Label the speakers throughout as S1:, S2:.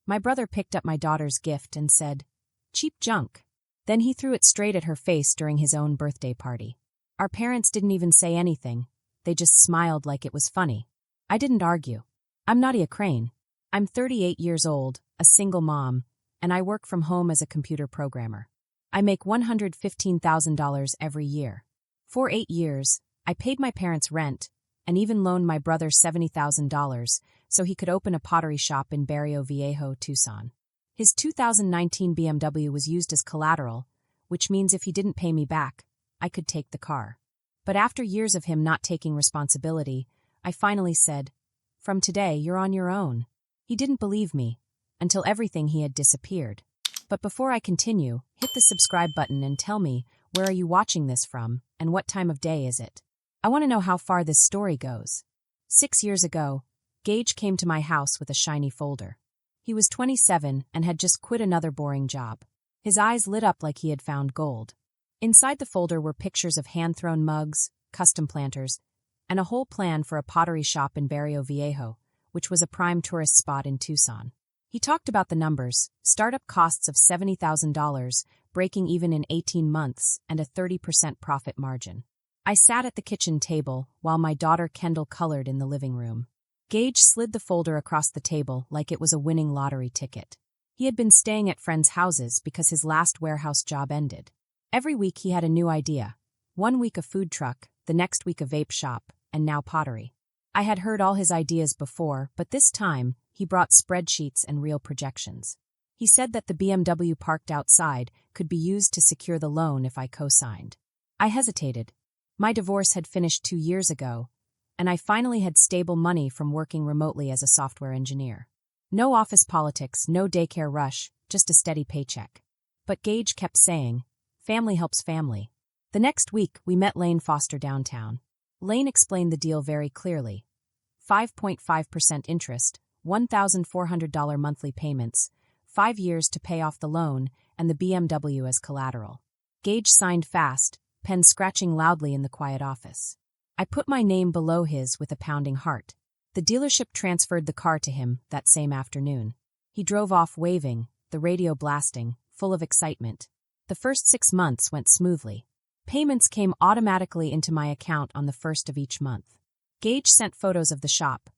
S1: My brother picked up my daughter's gift and said, "Cheap junk." Then he threw it straight at her face during his own birthday party. Our parents didn't even say anything, they just smiled like it was funny. I didn't argue. I'm Nadia Crane. I'm 38 years old, a single mom, and I work from home as a computer programmer. I make $115,000 every year. For 8 years, I paid my parents' rent and even loaned my brother $70,000 so he could open a pottery shop in Barrio Viejo, Tucson. His 2019 BMW was used as collateral, which means if he didn't pay me back, I could take the car. But after years of him not taking responsibility, I finally said, "From today, you're on your own." He didn't believe me, until everything he had disappeared. But before I continue, hit the subscribe button and tell me, where are you watching this from, and what time of day is it? I want to know how far this story goes. 6 years ago, Gage came to my house with a shiny folder. He was 27 and had just quit another boring job. His eyes lit up like he had found gold. Inside the folder were pictures of hand-thrown mugs, custom planters, and a whole plan for a pottery shop in Barrio Viejo, which was a prime tourist spot in Tucson. He talked about the numbers, startup costs of $70,000, breaking even in 18 months, and a 30% profit margin. I sat at the kitchen table while my daughter Kendall colored in the living room. Gage slid the folder across the table like it was a winning lottery ticket. He had been staying at friends' houses because his last warehouse job ended. Every week he had a new idea. 1 week a food truck, the next week a vape shop, and now pottery. I had heard all his ideas before, but this time, he brought spreadsheets and real projections. He said that the BMW parked outside could be used to secure the loan if I co-signed. I hesitated. My divorce had finished 2 years ago, and I finally had stable money from working remotely as a software engineer. No office politics, no daycare rush, just a steady paycheck. But Gage kept saying, "Family helps family." The next week, we met Lane Foster downtown. Lane explained the deal very clearly. 5.5% interest, $1,400 monthly payments, 5 years to pay off the loan, and the BMW as collateral. Gage signed fast, pen scratching loudly in the quiet office. I put my name below his with a pounding heart. The dealership transferred the car to him that same afternoon. He drove off waving, the radio blasting, full of excitement. The first 6 months went smoothly. Payments came automatically into my account on the first of each month. Gage sent photos of the shop.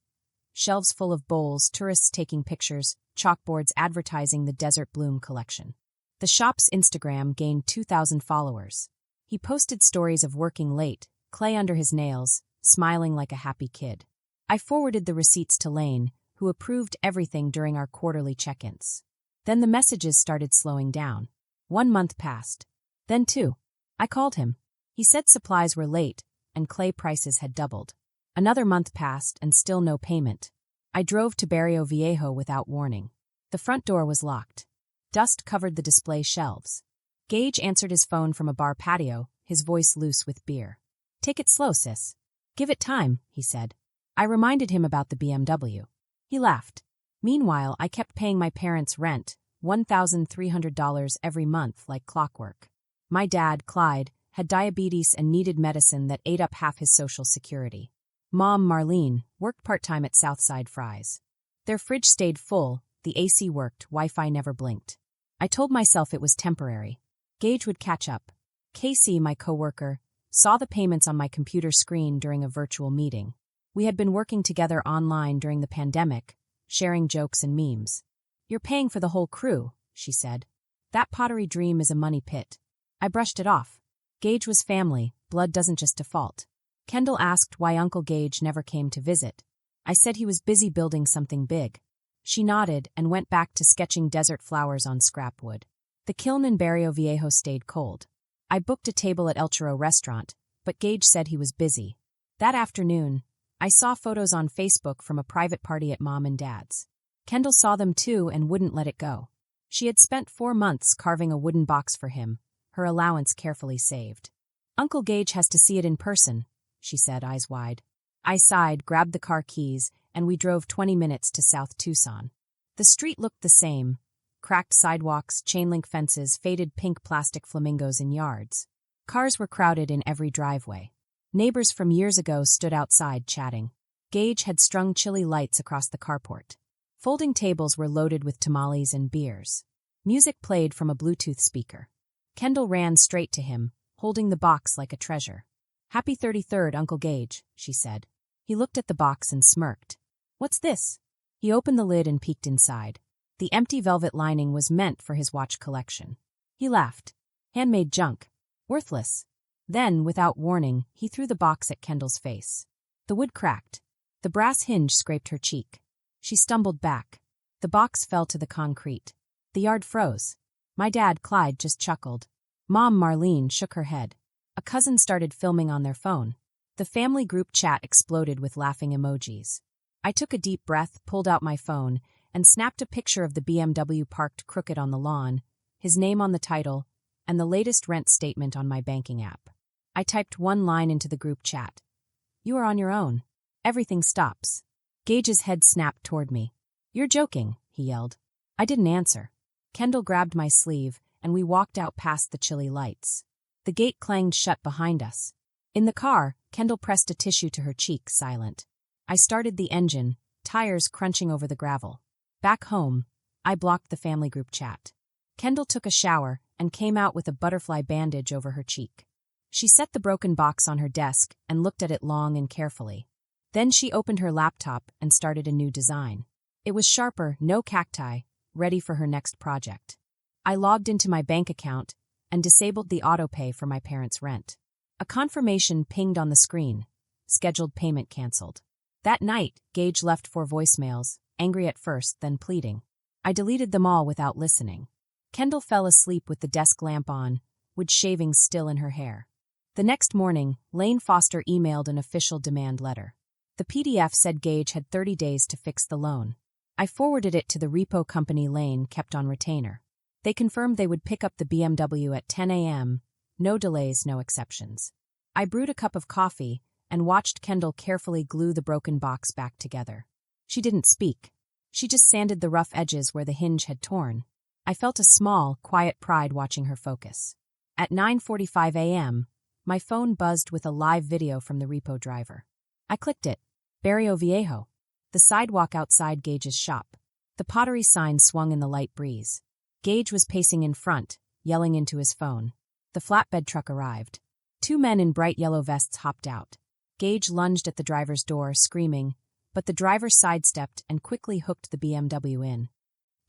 S1: Shelves full of bowls, tourists taking pictures, chalkboards advertising the Desert Bloom collection. The shop's Instagram gained 2,000 followers. He posted stories of working late, clay under his nails, smiling like a happy kid. I forwarded the receipts to Lane, who approved everything during our quarterly check-ins. Then the messages started slowing down. 1 month passed. Then 2. I called him. He said supplies were late, and clay prices had doubled. Another month passed, and still no payment. I drove to Barrio Viejo without warning. The front door was locked. Dust covered the display shelves. Gage answered his phone from a bar patio, his voice loose with beer. "Take it slow, sis. Give it time," he said. I reminded him about the BMW. He laughed. Meanwhile, I kept paying my parents' rent, $1,300 every month like clockwork. My dad, Clyde, had diabetes and needed medicine that ate up half his Social Security. Mom, Marlene, worked part-time at Southside Fries. Their fridge stayed full, the AC worked, Wi-Fi never blinked. I told myself it was temporary. Gage would catch up. Casey, my coworker, saw the payments on my computer screen during a virtual meeting. We had been working together online during the pandemic, sharing jokes and memes. "You're paying for the whole crew," she said. "That pottery dream is a money pit." I brushed it off. Gage was family, blood doesn't just default. Kendall asked why Uncle Gage never came to visit. I said he was busy building something big. She nodded and went back to sketching desert flowers on scrap wood. The kiln in Barrio Viejo stayed cold. I booked a table at El Churro restaurant, but Gage said he was busy. That afternoon, I saw photos on Facebook from a private party at Mom and Dad's. Kendall saw them too and wouldn't let it go. She had spent 4 months carving a wooden box for him, her allowance carefully saved. "Uncle Gage has to see it in person," she said, eyes wide. I sighed, grabbed the car keys, and we drove 20 minutes to South Tucson. The street looked the same. Cracked sidewalks, chain-link fences, faded pink plastic flamingos in yards. Cars were crowded in every driveway. Neighbors from years ago stood outside chatting. Gage had strung chilly lights across the carport. Folding tables were loaded with tamales and beers. Music played from a Bluetooth speaker. Kendall ran straight to him, holding the box like a treasure. "Happy 33rd, Uncle Gage," she said. He looked at the box and smirked. "What's this?" He opened the lid and peeked inside. The empty velvet lining was meant for his watch collection. He laughed. "Handmade junk. Worthless." Then, without warning, he threw the box at Kendall's face. The wood cracked. The brass hinge scraped her cheek. She stumbled back. The box fell to the concrete. The yard froze. My dad, Clyde, just chuckled. Mom, Marlene, shook her head. A cousin started filming on their phone. The family group chat exploded with laughing emojis. I took a deep breath, pulled out my phone, and snapped a picture of the BMW parked crooked on the lawn, his name on the title, and the latest rent statement on my banking app. I typed one line into the group chat. "You are on your own. Everything stops." Gage's head snapped toward me. "You're joking," he yelled. I didn't answer. Kendall grabbed my sleeve, and we walked out past the chilly lights. The gate clanged shut behind us. In the car, Kendall pressed a tissue to her cheek, silent. I started the engine, tires crunching over the gravel. Back home, I blocked the family group chat. Kendall took a shower and came out with a butterfly bandage over her cheek. She set the broken box on her desk and looked at it long and carefully. Then she opened her laptop and started a new design. It was sharper, no cacti, ready for her next project. I logged into my bank account and disabled the autopay for my parents' rent. A confirmation pinged on the screen. Scheduled payment canceled. That night, Gage left 4 voicemails, angry at first, then pleading. I deleted them all without listening. Kendall fell asleep with the desk lamp on, wood shavings still in her hair. The next morning, Lane Foster emailed an official demand letter. The PDF said Gage had 30 days to fix the loan. I forwarded it to the repo company Lane kept on retainer. They confirmed they would pick up the BMW at 10 a.m., no delays, no exceptions. I brewed a cup of coffee and watched Kendall carefully glue the broken box back together. She didn't speak. She just sanded the rough edges where the hinge had torn. I felt a small, quiet pride watching her focus. At 9:45 a.m., my phone buzzed with a live video from the repo driver. I clicked it. Barrio Viejo. The sidewalk outside Gage's shop. The pottery sign swung in the light breeze. Gage was pacing in front, yelling into his phone. The flatbed truck arrived. 2 men in bright yellow vests hopped out. Gage lunged at the driver's door, screaming, but the driver sidestepped and quickly hooked the BMW in.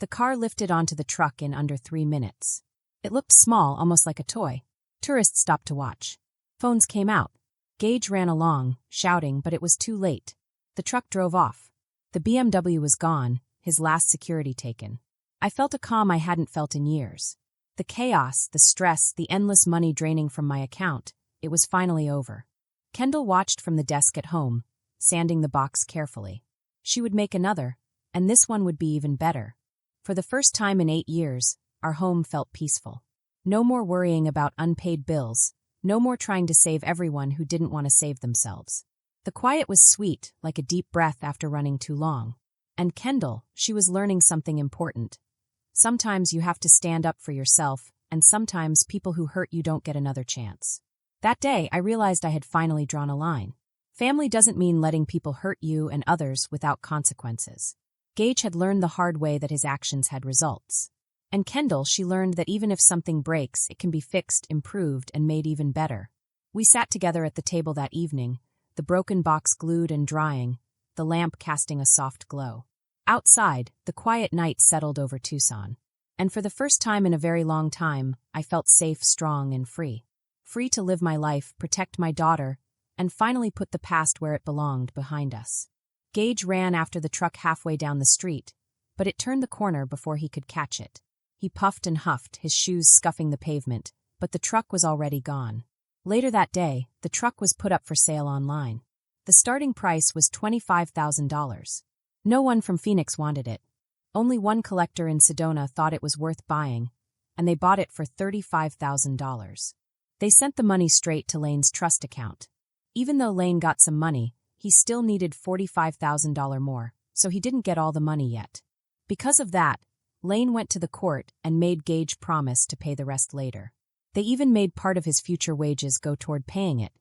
S1: The car lifted onto the truck in under 3 minutes. It looked small, almost like a toy. Tourists stopped to watch. Phones came out. Gage ran along, shouting, but it was too late. The truck drove off. The BMW was gone, his last security taken. I felt a calm I hadn't felt in years. The chaos, the stress, the endless money draining from my account, it was finally over. Kendall watched from the desk at home, sanding the box carefully. She would make another, and this one would be even better. For the first time in 8 years, our home felt peaceful. No more worrying about unpaid bills, no more trying to save everyone who didn't want to save themselves. The quiet was sweet, like a deep breath after running too long. And Kendall, she was learning something important. Sometimes you have to stand up for yourself, and sometimes people who hurt you don't get another chance. That day, I realized I had finally drawn a line. Family doesn't mean letting people hurt you and others without consequences. Gage had learned the hard way that his actions had results. And Kendall, she learned that even if something breaks, it can be fixed, improved, and made even better. We sat together at the table that evening, the broken box glued and drying, the lamp casting a soft glow. Outside, the quiet night settled over Tucson. And for the first time in a very long time, I felt safe, strong, and free. Free to live my life, protect my daughter, and finally put the past where it belonged, behind us. Gage ran after the truck halfway down the street, but it turned the corner before he could catch it. He puffed and huffed, his shoes scuffing the pavement, but the truck was already gone. Later that day, the truck was put up for sale online. The starting price was $25,000. No one from Phoenix wanted it. Only one collector in Sedona thought it was worth buying, and they bought it for $35,000. They sent the money straight to Lane's trust account. Even though Lane got some money, he still needed $45,000 more, so he didn't get all the money yet. Because of that, Lane went to the court and made Gage promise to pay the rest later. They even made part of his future wages go toward paying it.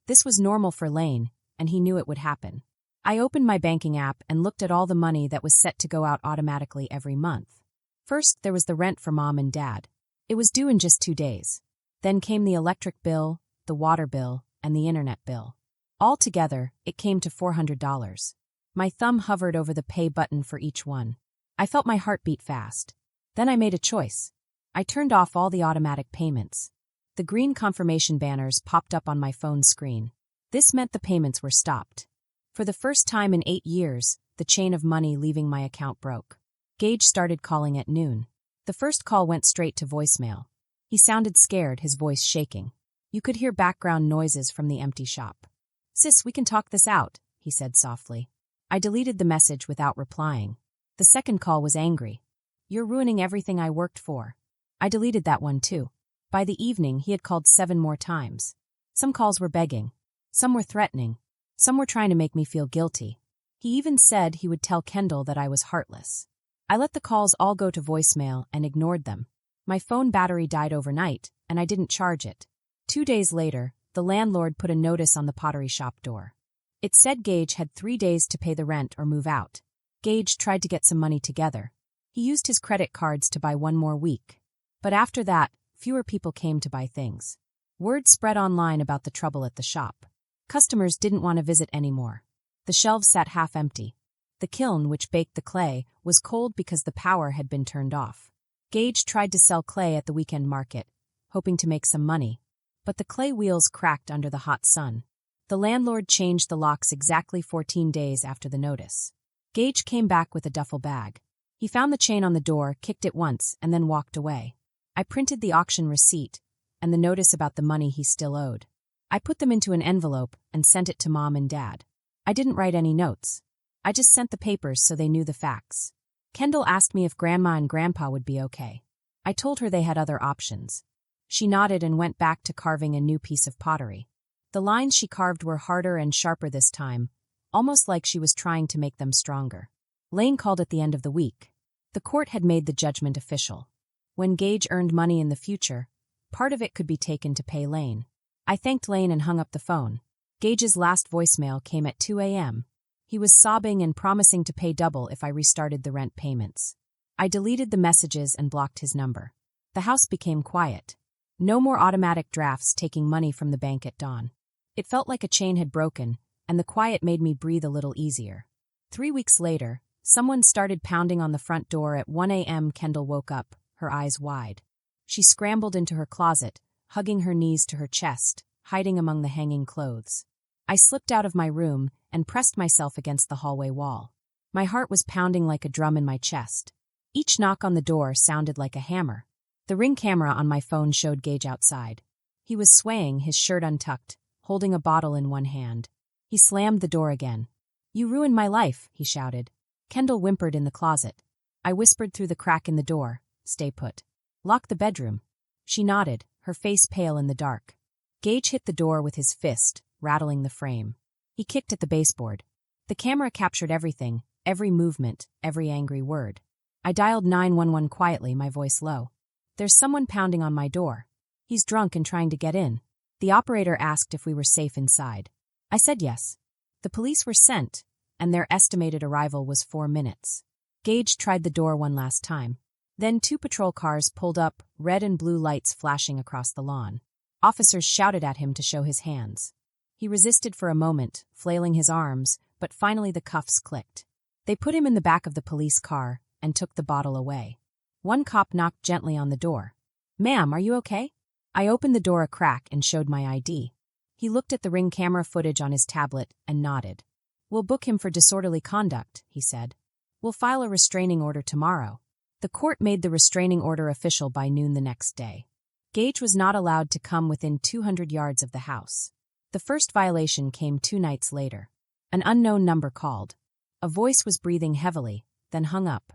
S1: This was normal for Lane, and he knew it would happen. I opened my banking app and looked at all the money that was set to go out automatically every month. First, there was the rent for Mom and Dad. It was due in just 2 days. Then came the electric bill, the water bill, and the internet bill. All together, it came to $400. My thumb hovered over the pay button for each one. I felt my heart beat fast. Then I made a choice. I turned off all the automatic payments. The green confirmation banners popped up on my phone screen. This meant the payments were stopped. For the first time in 8 years, the chain of money leaving my account broke. Gage started calling at noon. The first call went straight to voicemail. He sounded scared, his voice shaking. You could hear background noises from the empty shop. "Sis, we can talk this out," he said softly. I deleted the message without replying. The second call was angry. "You're ruining everything I worked for." I deleted that one too. By the evening, he had called 7 more times. Some calls were begging. Some were threatening. Some were trying to make me feel guilty. He even said he would tell Kendall that I was heartless. I let the calls all go to voicemail and ignored them. My phone battery died overnight, and I didn't charge it. 2 days later, the landlord put a notice on the pottery shop door. It said Gage had 3 days to pay the rent or move out. Gage tried to get some money together. He used his credit cards to buy 1 more week. But after that, fewer people came to buy things. Word spread online about the trouble at the shop. Customers didn't want to visit anymore. The shelves sat half empty. The kiln, which baked the clay, was cold because the power had been turned off. Gage tried to sell clay at the weekend market, hoping to make some money. But the clay wheels cracked under the hot sun. The landlord changed the locks exactly 14 days after the notice. Gage came back with a duffel bag. He found the chain on the door, kicked it once, and then walked away. I printed the auction receipt and the notice about the money he still owed. I put them into an envelope and sent it to Mom and Dad. I didn't write any notes. I just sent the papers so they knew the facts. Kendall asked me if Grandma and Grandpa would be okay. I told her they had other options. She nodded and went back to carving a new piece of pottery. The lines she carved were harder and sharper this time, almost like she was trying to make them stronger. Lane called at the end of the week. The court had made the judgment official. When Gage earned money in the future, part of it could be taken to pay Lane. I thanked Lane and hung up the phone. Gage's last voicemail came at 2 a.m. He was sobbing and promising to pay double if I restarted the rent payments. I deleted the messages and blocked his number. The house became quiet. No more automatic drafts taking money from the bank at dawn. It felt like a chain had broken, and the quiet made me breathe a little easier. 3 weeks later, someone started pounding on the front door at 1 a.m. Kendall woke up, her eyes wide. She scrambled into her closet, hugging her knees to her chest, hiding among the hanging clothes. I slipped out of my room and pressed myself against the hallway wall. My heart was pounding like a drum in my chest. Each knock on the door sounded like a hammer. The Ring camera on my phone showed Gage outside. He was swaying, his shirt untucked, holding a bottle in one hand. He slammed the door again. "You ruined my life," he shouted. Kendall whimpered in the closet. I whispered through the crack in the door, "Stay put. Lock the bedroom." She nodded, her face pale in the dark. Gage hit the door with his fist, rattling the frame. He kicked at the baseboard. The camera captured everything, every movement, every angry word. I dialed 911 quietly, my voice low. "There's someone pounding on my door. He's drunk and trying to get in." The operator asked if we were safe inside. I said yes. The police were sent, and their estimated arrival was 4 minutes. Gage tried the door one last time. Then 2 patrol cars pulled up, red and blue lights flashing across the lawn. Officers shouted at him to show his hands. He resisted for a moment, flailing his arms, but finally the cuffs clicked. They put him in the back of the police car and took the bottle away. One cop knocked gently on the door. "Ma'am, are you okay?" I opened the door a crack and showed my ID. He looked at the Ring camera footage on his tablet and nodded. "We'll book him for disorderly conduct," he said. "We'll file a restraining order tomorrow." The court made the restraining order official by noon the next day. Gage was not allowed to come within 200 yards of the house. The first violation came 2 nights later. An unknown number called. A voice was breathing heavily, then hung up.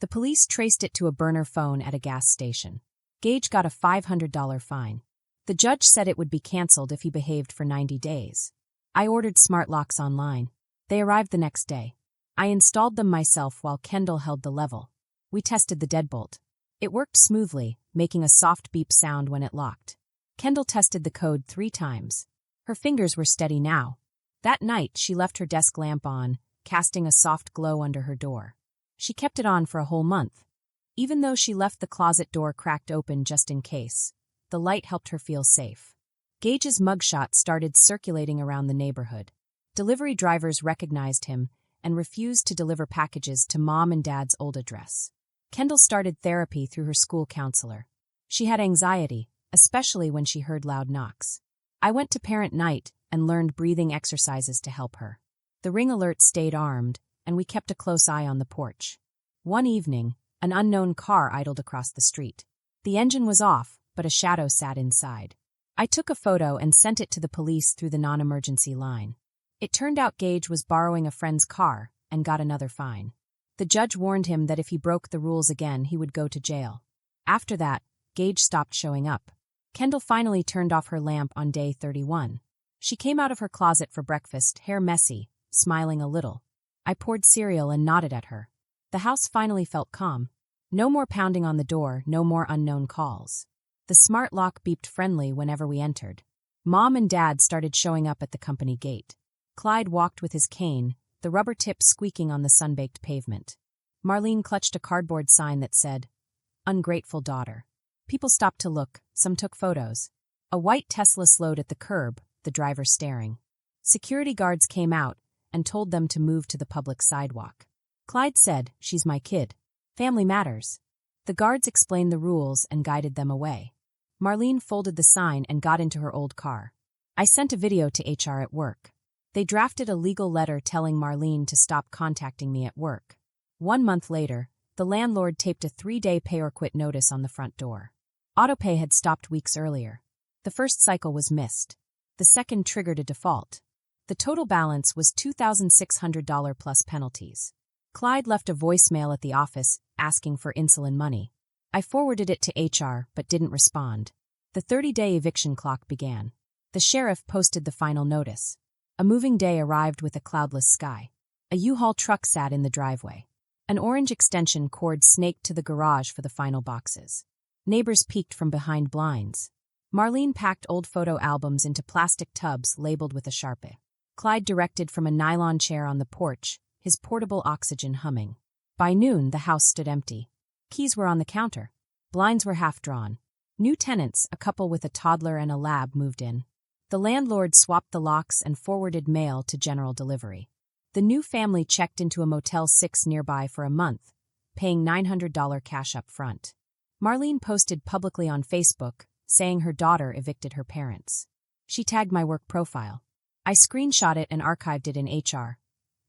S1: The police traced it to a burner phone at a gas station. Gage got a $500 fine. The judge said it would be canceled if he behaved for 90 days. I ordered smart locks online. They arrived the next day. I installed them myself while Kendall held the level. We tested the deadbolt. It worked smoothly, making a soft beep sound when it locked. Kendall tested the code 3 times. Her fingers were steady now. That night, she left her desk lamp on, casting a soft glow under her door. She kept it on for a whole month. Even though she left the closet door cracked open just in case, the light helped her feel safe. Gage's mugshot started circulating around the neighborhood. Delivery drivers recognized him and refused to deliver packages to Mom and Dad's old address. Kendall started therapy through her school counselor. She had anxiety, especially when she heard loud knocks. I went to parent night and learned breathing exercises to help her. The ring alert stayed armed, and we kept a close eye on the porch. One evening, an unknown car idled across the street. The engine was off, but a shadow sat inside. I took a photo and sent it to the police through the non-emergency line. It turned out Gage was borrowing a friend's car and got another fine. The judge warned him that if he broke the rules again, he would go to jail. After that, Gage stopped showing up. Kendall finally turned off her lamp on day 31. She came out of her closet for breakfast, hair messy, smiling a little. I poured cereal and nodded at her. The house finally felt calm. No more pounding on the door, no more unknown calls. The smart lock beeped friendly whenever we entered. Mom and Dad started showing up at the company gate. Clyde walked with his cane, the rubber tip squeaking on the sun-baked pavement. Marlene clutched a cardboard sign that said, "Ungrateful daughter." People stopped to look, some took photos. A white Tesla slowed at the curb, the driver staring. Security guards came out and told them to move to the public sidewalk. Clyde said, "She's my kid. Family matters." The guards explained the rules and guided them away. Marlene folded the sign and got into her old car. I sent a video to HR at work. They drafted a legal letter telling Marlene to stop contacting me at work. 1 month later, the landlord taped a 3-day pay-or-quit notice on the front door. Autopay had stopped weeks earlier. The first cycle was missed. The second triggered a default. The total balance was $2,600 plus penalties. Clyde left a voicemail at the office asking for insulin money. I forwarded it to HR but didn't respond. The 30-day eviction clock began. The sheriff posted the final notice. A moving day arrived with a cloudless sky. A U-Haul truck sat in the driveway. An orange extension cord snaked to the garage for the final boxes. Neighbors peeked from behind blinds. Marlene packed old photo albums into plastic tubs labeled with a Sharpie. Clyde directed from a nylon chair on the porch, his portable oxygen humming. By noon, the house stood empty. Keys were on the counter. Blinds were half drawn. New tenants, a couple with a toddler and a lab, moved in. The landlord swapped the locks and forwarded mail to general delivery. The new family checked into a Motel 6 nearby for a month, paying $900 cash up front. Marlene posted publicly on Facebook, saying her daughter evicted her parents. She tagged my work profile. I screenshot it and archived it in HR.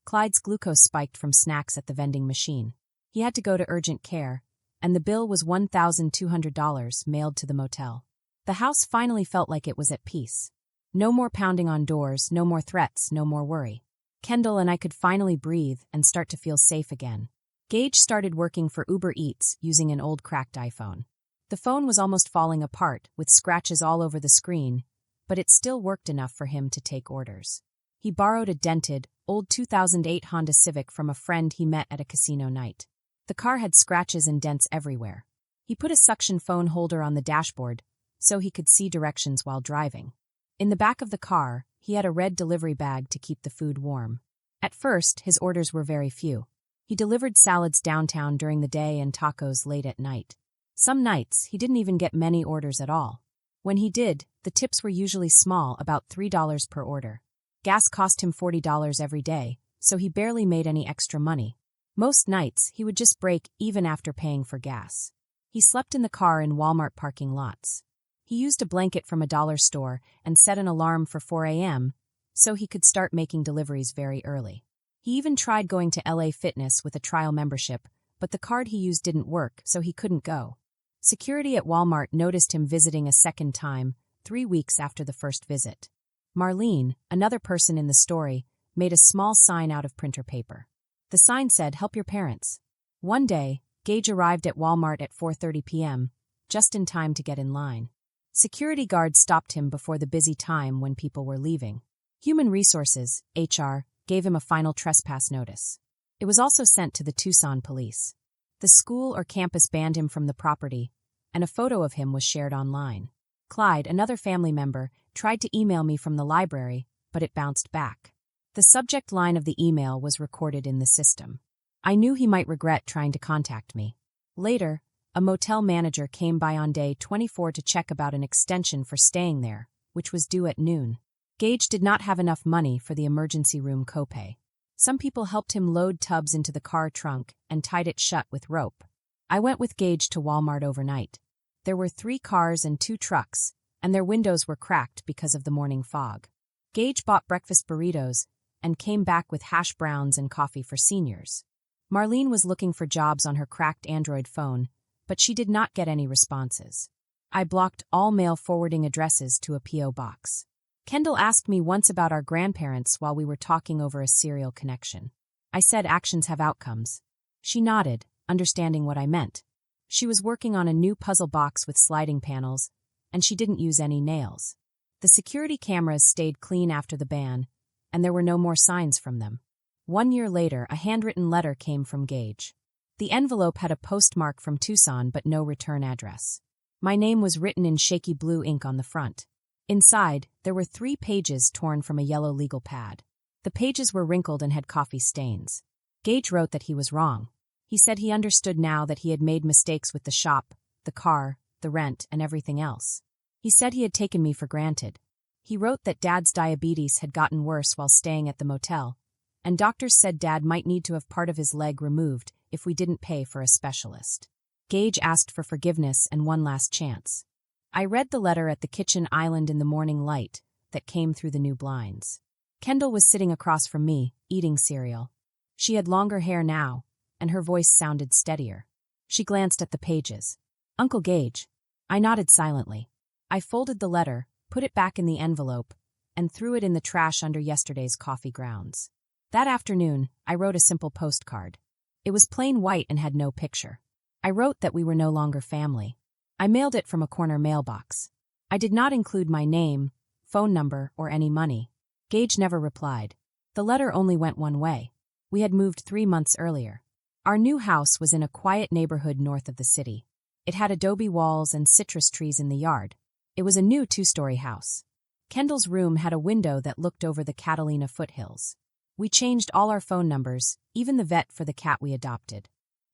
S1: Clyde's glucose spiked from snacks at the vending machine. He had to go to urgent care, and the bill was $1,200 mailed to the motel. The house finally felt like it was at peace. No more pounding on doors, no more threats, no more worry. Kendall and I could finally breathe and start to feel safe again. Gage started working for Uber Eats using an old cracked iPhone. The phone was almost falling apart, with scratches all over the screen, but it still worked enough for him to take orders. He borrowed a dented, old 2008 Honda Civic from a friend he met at a casino night. The car had scratches and dents everywhere. He put a suction phone holder on the dashboard so he could see directions while driving. In the back of the car, he had a red delivery bag to keep the food warm. At first, his orders were very few. He delivered salads downtown during the day and tacos late at night. Some nights, he didn't even get many orders at all. When he did, the tips were usually small, about $3 per order. Gas cost him $40 every day, so he barely made any extra money. Most nights, he would just break even after paying for gas. He slept in the car in Walmart parking lots. He used a blanket from a dollar store and set an alarm for 4 a.m. so he could start making deliveries very early. He even tried going to LA Fitness with a trial membership, but the card he used didn't work, so he couldn't go. Security at Walmart noticed him visiting a second time, 3 weeks after the first visit. Marlene, another person in the story, made a small sign out of printer paper. The sign said, "Help your parents." One day, Gage arrived at Walmart at 4:30 p.m., just in time to get in line. Security guards stopped him before the busy time when people were leaving. Human Resources, HR, gave him a final trespass notice. It was also sent to the Tucson police. The school or campus banned him from the property, and a photo of him was shared online. Clyde, another family member, tried to email me from the library, but it bounced back. The subject line of the email was recorded in the system. I knew he might regret trying to contact me. Later, a motel manager came by on day 24 to check about an extension for staying there, which was due at noon. Gage did not have enough money for the emergency room copay. Some people helped him load tubs into the car trunk and tied it shut with rope. I went with Gage to Walmart overnight. There were 3 cars and 2 trucks, and their windows were cracked because of the morning fog. Gage bought breakfast burritos and came back with hash browns and coffee for seniors. Marlene was looking for jobs on her cracked Android phone, but she did not get any responses. I blocked all mail forwarding addresses to a P.O. box. Kendall asked me once about our grandparents while we were talking over a serial connection. I said actions have outcomes. She nodded, understanding what I meant. She was working on a new puzzle box with sliding panels, and she didn't use any nails. The security cameras stayed clean after the ban, and there were no more signs from them. 1 year later, a handwritten letter came from Gage. The envelope had a postmark from Tucson but no return address. My name was written in shaky blue ink on the front. Inside, there were 3 pages torn from a yellow legal pad. The pages were wrinkled and had coffee stains. Gage wrote that he was wrong. He said he understood now that he had made mistakes with the shop, the car, the rent, and everything else. He said he had taken me for granted. He wrote that Dad's diabetes had gotten worse while staying at the motel, and doctors said Dad might need to have part of his leg removed if we didn't pay for a specialist. Gage asked for forgiveness and one last chance. I read the letter at the kitchen island in the morning light that came through the new blinds. Kendall was sitting across from me, eating cereal. She had longer hair now, and her voice sounded steadier. She glanced at the pages. "Uncle Gage." I nodded silently. I folded the letter, put it back in the envelope, and threw it in the trash under yesterday's coffee grounds. That afternoon, I wrote a simple postcard. It was plain white and had no picture. I wrote that we were no longer family. I mailed it from a corner mailbox. I did not include my name, phone number, or any money. Gage never replied. The letter only went one way. We had moved 3 months earlier. Our new house was in a quiet neighborhood north of the city. It had adobe walls and citrus trees in the yard. It was a new 2-story house. Kendall's room had a window that looked over the Catalina foothills. We changed all our phone numbers, even the vet for the cat we adopted.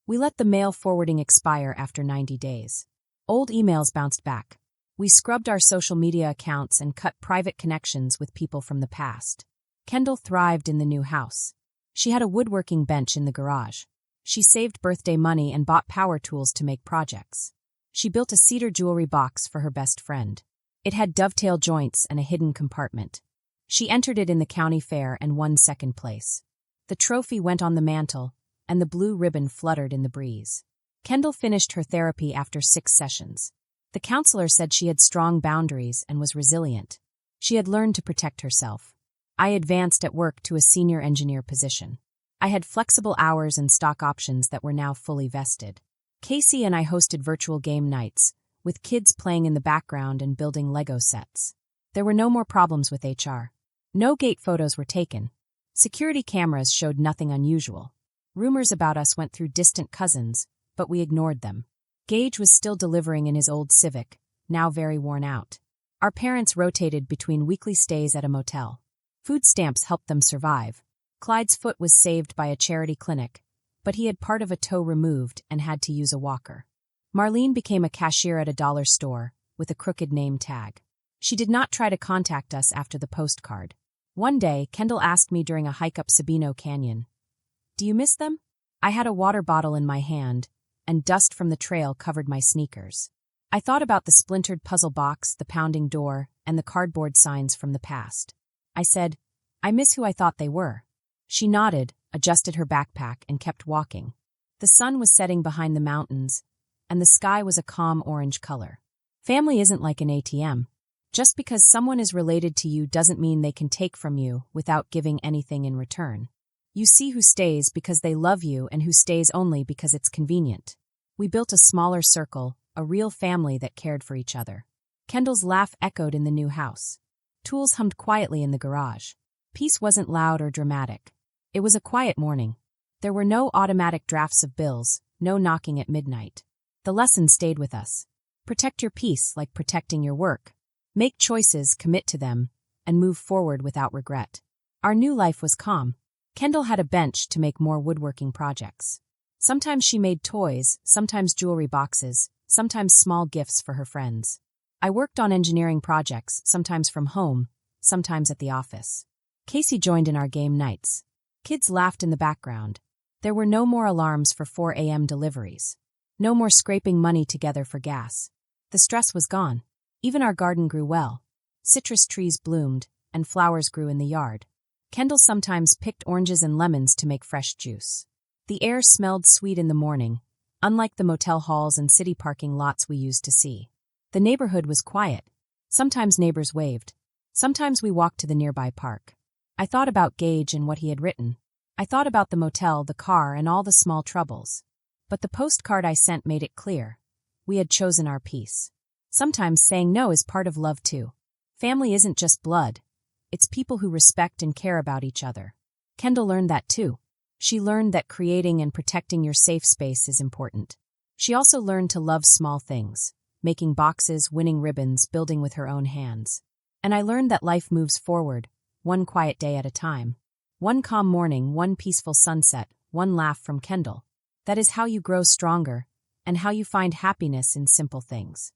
S1: We let the mail forwarding expire after 90 days. Old emails bounced back. We scrubbed our social media accounts and cut private connections with people from the past. Kendall thrived in the new house. She had a woodworking bench in the garage. She saved birthday money and bought power tools to make projects. She built a cedar jewelry box for her best friend. It had dovetail joints and a hidden compartment. She entered it in the county fair and won 2nd place. The trophy went on the mantel, and the blue ribbon fluttered in the breeze. Kendall finished her therapy after 6 sessions. The counselor said she had strong boundaries and was resilient. She had learned to protect herself. I advanced at work to a senior engineer position. I had flexible hours and stock options that were now fully vested. Casey and I hosted virtual game nights, with kids playing in the background and building Lego sets. There were no more problems with HR. No gate photos were taken. Security cameras showed nothing unusual. Rumors about us went through distant cousins, but we ignored them. Gage was still delivering in his old Civic, now very worn out. Our parents rotated between weekly stays at a motel. Food stamps helped them survive. Clyde's foot was saved by a charity clinic, but he had part of a toe removed and had to use a walker. Marlene became a cashier at a dollar store, with a crooked name tag. She did not try to contact us after the postcard. One day, Kendall asked me during a hike up Sabino Canyon, "Do you miss them?" I had a water bottle in my hand, and dust from the trail covered my sneakers. I thought about the splintered puzzle box, the pounding door, and the cardboard signs from the past. I said, "I miss who I thought they were." She nodded, adjusted her backpack, and kept walking. The sun was setting behind the mountains, and the sky was a calm orange color. Family isn't like an ATM. Just because someone is related to you doesn't mean they can take from you without giving anything in return. You see who stays because they love you and who stays only because it's convenient. We built a smaller circle, a real family that cared for each other. Kendall's laugh echoed in the new house. Tools hummed quietly in the garage. Peace wasn't loud or dramatic. It was a quiet morning. There were no automatic drafts of bills, no knocking at midnight. The lesson stayed with us. Protect your peace like protecting your work. Make choices, commit to them, and move forward without regret. Our new life was calm. Kendall had a bench to make more woodworking projects. Sometimes she made toys, sometimes jewelry boxes, sometimes small gifts for her friends. I worked on engineering projects, sometimes from home, sometimes at the office. Casey joined in our game nights. Kids laughed in the background. There were no more alarms for 4 a.m. deliveries. No more scraping money together for gas. The stress was gone. Even our garden grew well. Citrus trees bloomed, and flowers grew in the yard. Kendall sometimes picked oranges and lemons to make fresh juice. The air smelled sweet in the morning, unlike the motel halls and city parking lots we used to see. The neighborhood was quiet. Sometimes neighbors waved. Sometimes we walked to the nearby park. I thought about Gage and what he had written. I thought about the motel, the car, and all the small troubles. But the postcard I sent made it clear. We had chosen our peace. Sometimes saying no is part of love too. Family isn't just blood. It's people who respect and care about each other. Kendall learned that too. She learned that creating and protecting your safe space is important. She also learned to love small things, making boxes, winning ribbons, building with her own hands. And I learned that life moves forward, one quiet day at a time. One calm morning, one peaceful sunset, one laugh from Kendall. That is how you grow stronger, and how you find happiness in simple things.